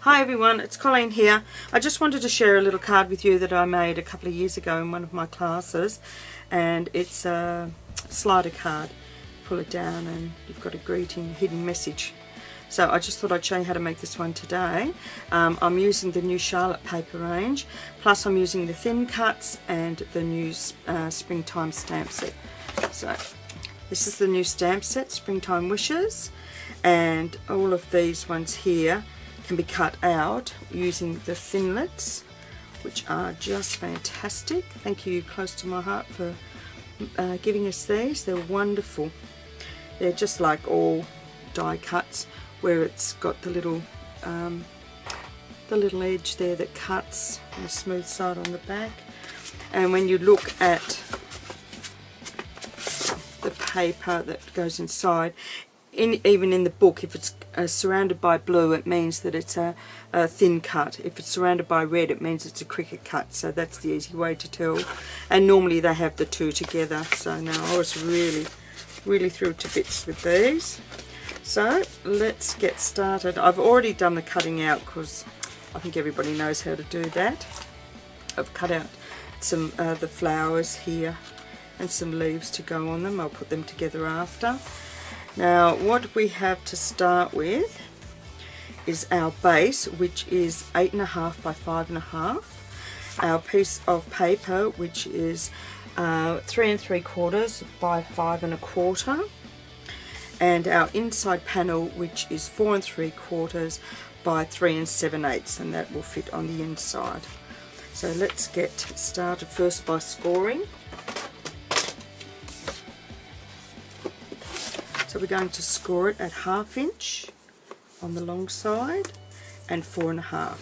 Hi everyone, it's Colleen here. I just wanted to share a little card with you that I made a couple of years ago in one of my classes, and it's a slider card. Pull it down and you've got a greeting, hidden message. So I just thought I'd show you how to make this one today. I'm using the new Charlotte paper range, plus I'm using the thin cuts and the new springtime stamp set. So this is the new stamp set, Springtime Wishes, and all of these ones here can be cut out using the thinlits, which are just fantastic. Thank you, Close to My Heart, for giving us these. They're wonderful. They're just like all die cuts, where it's got the little edge there that cuts, and the smooth side on the back. And when you look at the paper that goes inside, even in the book, if it's surrounded by blue, it means that it's a thin cut. If it's surrounded by red, it means it's a cricket cut. So that's the easy way to tell. And normally they have the two together. So now I was really thrilled to bits with these. So let's get started. I've already done the cutting out because I think everybody knows how to do that. I've cut out some the flowers here and some leaves to go on them. I'll put them together after. Now what we have to start with is our base, which is 8.5 by 5.5. Our piece of paper, which is 3 3/4 by 5 1/4. And our inside panel, which is 4 3/4 by 3 7/8, and that will fit on the inside. So let's get started first by scoring. So we're going to score it at 1/2 inch on the long side and 4.5.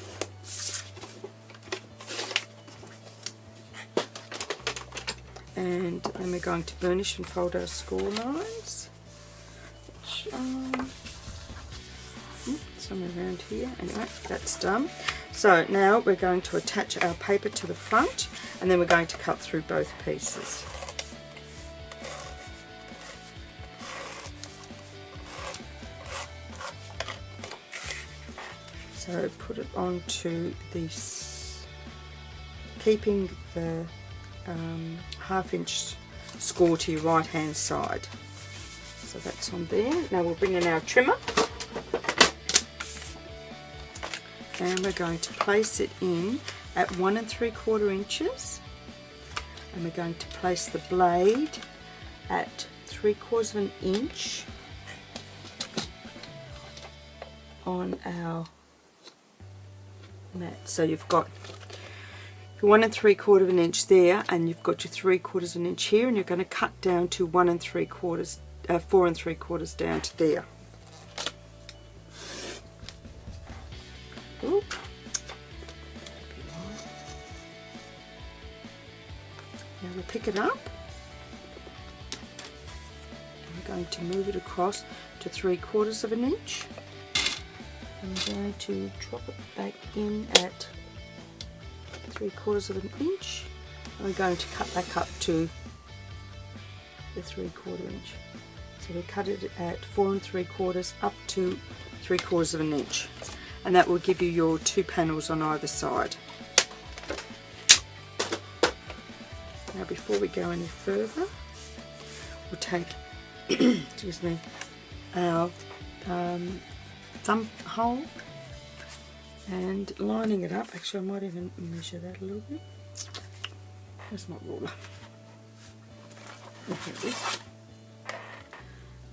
And then we're going to burnish and fold our score lines. Somewhere around here. Anyway, that's done. So now we're going to attach our paper to the front, and then we're going to cut through both pieces. So put it onto this, keeping the 1/2 inch score to your right hand side. So that's on there. Now we'll bring in our trimmer, and we're going to place it in at 1 3/4 inches, and we're going to place the blade at 3/4 inch on our mat. So you've got your 1 3/4 inch there, and you've got your 3/4 inch here, and you're going to cut down to 1 3/4, 4 3/4 down to there. Ooh. Now we'll pick it up. I'm going to move it across to 3/4 inch. I'm going to drop it back in at 3/4 inch. I'm going to cut back up to the 3/4 inch. So we cut it at 4 3/4 up to 3/4 inch, and that will give you your 2 panels on either side. Now before we go any further, we'll take excuse me, our thumb hole and lining it up. Actually, I might even measure that a little bit. Where's my ruler? Look at this.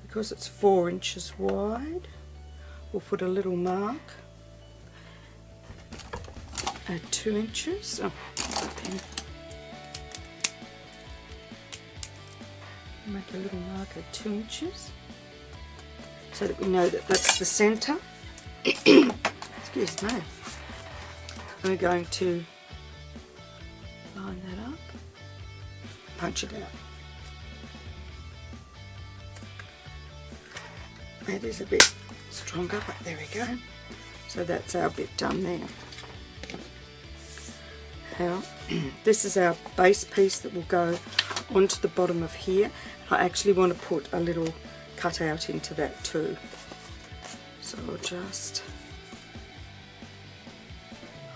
Because it's 4 inches wide, we'll put a little mark at 2 inches. Oh, pen. Make a little mark at 2 inches, so that we know that that's the centre. Excuse me. And we're going to line that up, punch it out. That is a bit stronger, but there we go. So that's our bit done there. Now, this is our base piece that will go onto the bottom of here. I actually want to put a little cutout into that too. So I'll just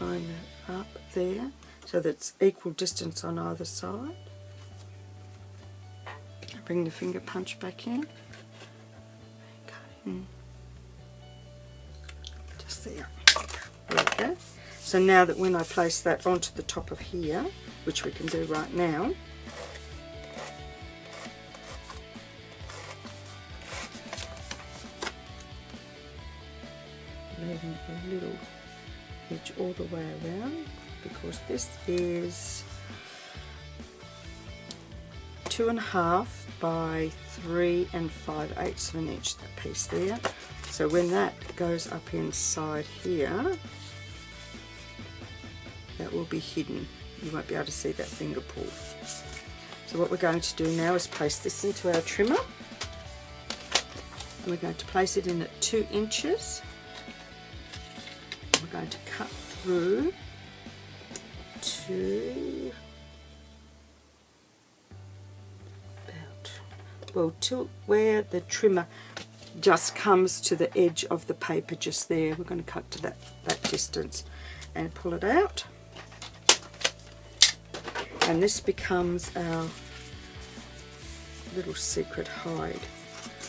line that up there so that it's equal distance on either side. Bring the finger punch back in, cut in just there. There we go. So now that when I place that onto the top of here, which we can do right now, leaving a little edge all the way around, because this is 2.5 by 3 5/8 of an inch, that piece there. So when that goes up inside here, that will be hidden. You won't be able to see that finger pull. So what we're going to do now is place this into our trimmer, and we're going to place it in at 2 inches. We're going to cut through to to where the trimmer just comes to the edge of the paper, just there. We're going to cut to that distance and pull it out, and this becomes our little secret hide.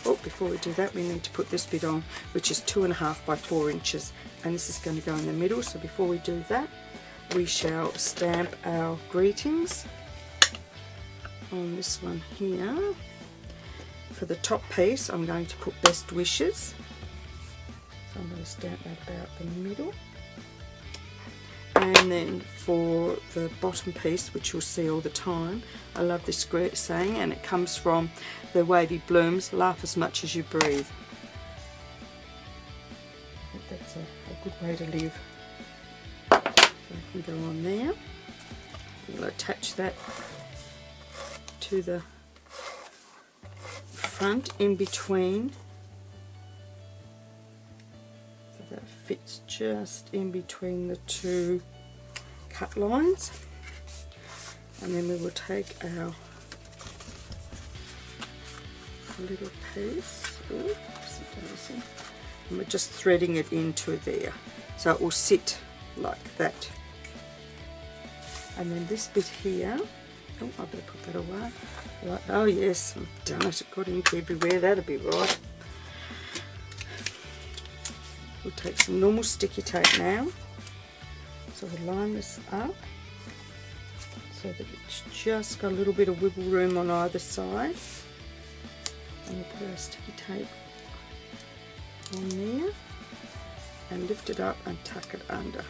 Oh, before we do that, we need to put this bit on, which is 2.5 by 4 inches, and this is going to go in the middle. So before we do that, we shall stamp our greetings on this one here. For the top piece, I'm going to put best wishes. So I'm going to stamp that about the middle. And then for the bottom piece, which you'll see all the time, I love this great saying, and it comes from the Wavy Blooms, laugh as much as you breathe. I think that's a good way to live. So I can go on there. We'll attach that to the front in between, so that fits just in between the two cut lines. And then we will take our little piece, and we're just threading it into there, so it will sit like that. And then this bit here, oh, I better put that away. Right, oh yes, I've done it, it got ink everywhere, that'll be right. We'll take some normal sticky tape now, so we'll line this up so that it's just got a little bit of wiggle room on either side. And we'll put our sticky tape on there and lift it up and tuck it under.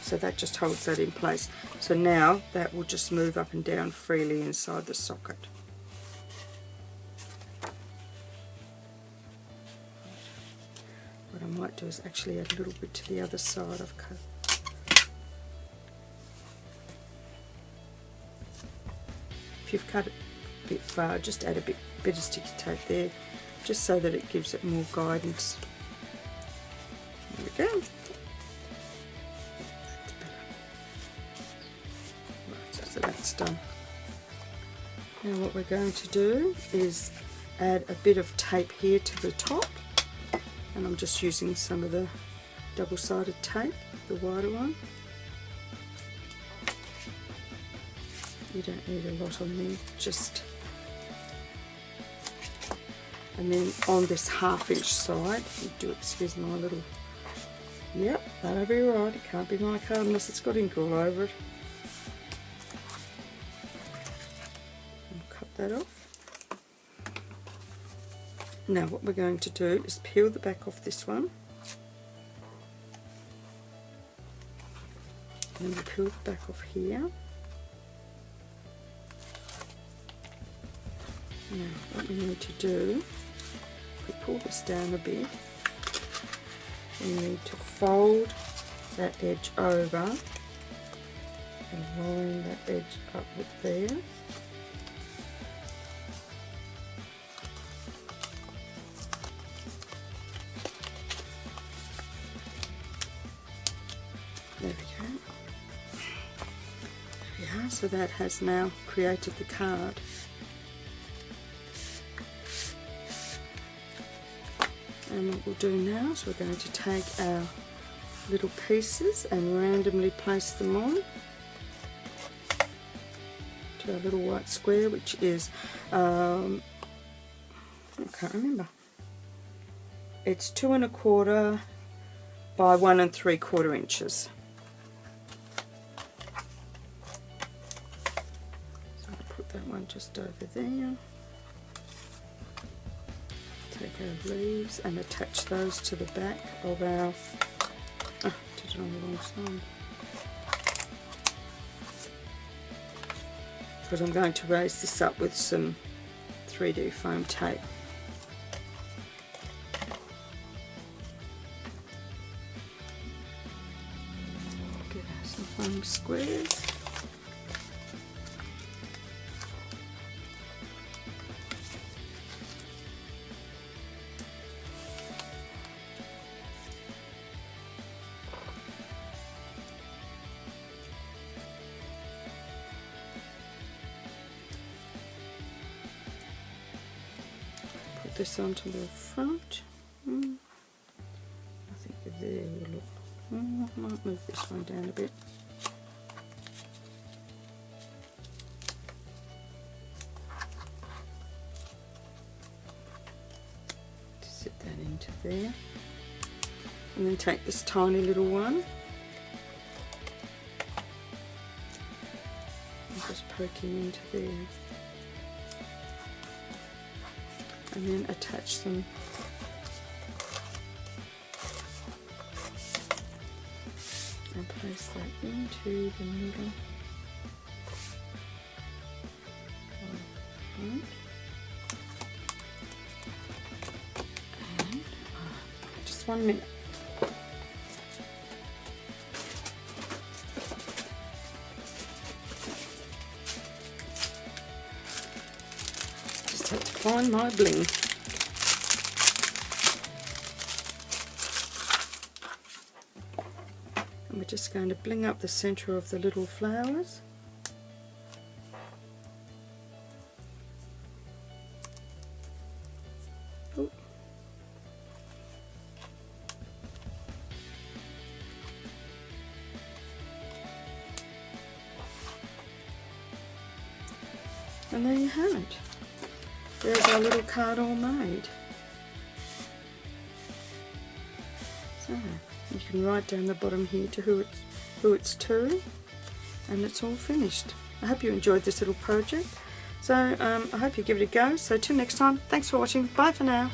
So that just holds that in place. So now that will just move up and down freely inside the socket. What I might do is actually add a little bit to the other side I've cut. If you've cut it a bit far, just add a bit of sticky tape there, just so that it gives it more guidance. There we go. So that's done. Now what we're going to do is add a bit of tape here to the top, and I'm just using some of the double-sided tape, the wider one. You don't need a lot on there, just, and then on this 1/2 inch side, you do excuse my little, yep, that'll be right, it can't be my card unless it's got ink all over it. That off. Now what we're going to do is peel the back off this one, and then we'll peel the back off here. Now what we need to do, if we pull this down a bit, we need to fold that edge over and line that edge up with there. There we go. There we are. So that has now created the card. And what we'll do now is we're going to take our little pieces and randomly place them on to our little white square, which is, I can't remember, it's 2 1/4 by 1 3/4 inches. So I'll put that one just over there. Take our leaves and attach those to the back of our, did it on the wrong side, because I'm going to raise this up with some 3D foam tape. Get some foam squares. This onto the front. I think there will look. I might move this one down a bit. Sit that into there, and then take this tiny little one and just poke him into there. And then attach them and place that into the middle. And just 1 minute. Have to find my bling. And we're just going to bling up the center of the little flowers. Ooh. And there you have it. There's our little card all made. So you can write down the bottom here to who it's to, and it's all finished. I hope you enjoyed this little project. So I hope you give it a go. So till next time, thanks for watching. Bye for now.